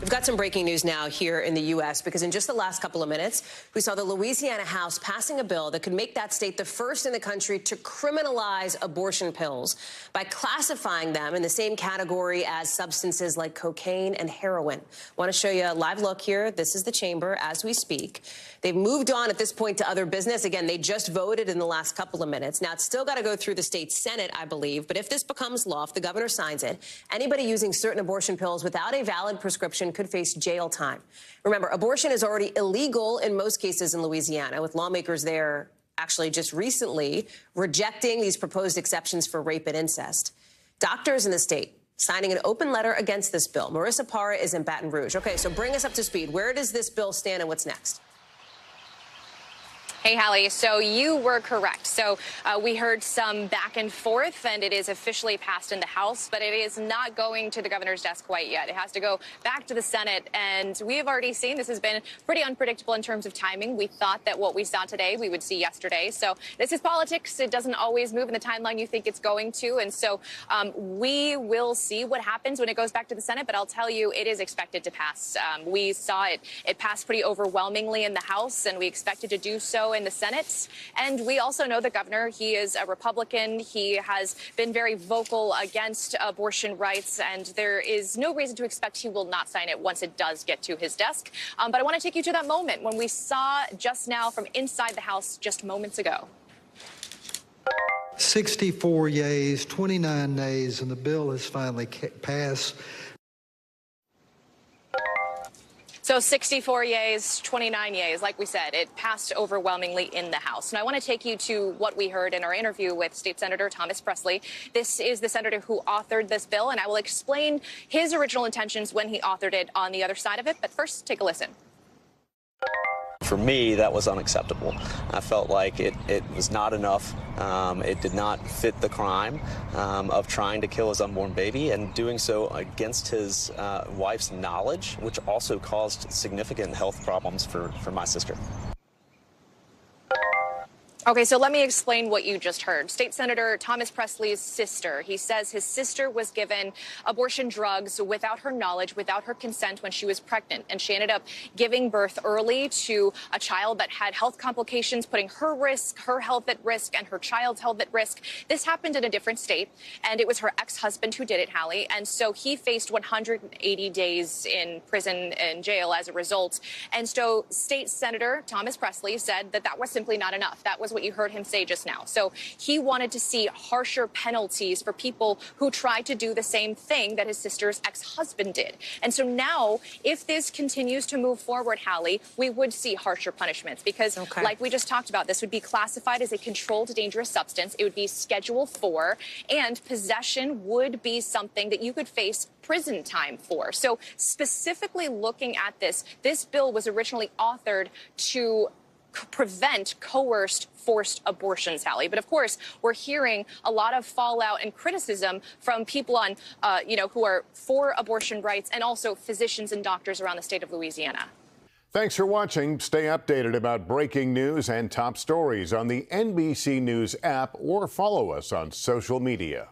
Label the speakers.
Speaker 1: We've got some breaking news now here in the U.S. because in just the last couple of minutes, we saw the Louisiana House passing a bill that could make that state the first in the country to criminalize abortion pills by classifying them in the same category as substances like cocaine and heroin. I want to show you a live look here. This is the chamber as we speak. They've moved on at this point to other business. Again, they just voted in the last couple of minutes. Now, it's still got to go through the state Senate, I believe. But if this becomes law, if the governor signs it, anybody using certain abortion pills without a valid prescription could face jail time. Remember, abortion is already illegal in most cases in Louisiana, with lawmakers there actually just recently rejecting these proposed exceptions for rape and incest. Doctors in the state signing an open letter against this bill. Marissa Parra is in Baton Rouge. Okay, so bring us up to speed. Where does this bill stand and what's next?
Speaker 2: Hey, Hallie, so you were correct. So we heard some back and forth, and it is officially passed in the House, but it is not going to the governor's desk quite yet. It has to go back to the Senate, and we have already seen this has been pretty unpredictable in terms of timing. We thought that what we saw today we would see yesterday. So this is politics. It doesn't always move in the timeline you think it's going to, and so we will see what happens when it goes back to the Senate, but I'll tell you, it is expected to pass. We saw it passed pretty overwhelmingly in the House, and we expected to do so in the Senate. And we also know the governor, he is a Republican. He has been very vocal against abortion rights, and there is no reason to expect he will not sign it once it does get to his desk. But I want to take you to that moment when we saw just now from inside the House just moments ago.
Speaker 3: 64 yeas, 29 nays, and the bill has finally passed.
Speaker 2: So 64 yeas, 29 yeas. Like we said, it passed overwhelmingly in the House. And I want to take you to what we heard in our interview with State Senator Thomas Presley. This is the senator who authored this bill, and I will explain his original intentions when he authored it on the other side of it. But first, take a listen.
Speaker 4: For me, that was unacceptable. I felt like it was not enough. It did not fit the crime of trying to kill his unborn baby and doing so against his wife's knowledge, which also caused significant health problems for my sister.
Speaker 2: Okay, so let me explain what you just heard. State Senator Thomas Presley's sister, he says his sister was given abortion drugs without her knowledge, without her consent when she was pregnant. And she ended up giving birth early to a child that had health complications, putting her health at risk, and her child's health at risk. This happened in a different state, and it was her ex-husband who did it, Hallie. And so he faced 180 days in prison and jail as a result. And so State Senator Thomas Presley said that that was simply not enough. That was what you heard him say just now. So he wanted to see harsher penalties for people who tried to do the same thing that his sister's ex-husband did. And so now, if this continues to move forward, Hallie, we would see harsher punishments because, like we just talked about, this would be classified as a controlled dangerous substance. It would be Schedule 4, and possession would be something that you could face prison time for. So specifically looking at this bill was originally authored to prevent coerced forced abortions, Hallie. But of course, we're hearing a lot of fallout and criticism from people on, who are for abortion rights and also physicians and doctors around the state of Louisiana.
Speaker 5: Thanks for watching. Stay updated about breaking news and top stories on the NBC News app or follow us on social media.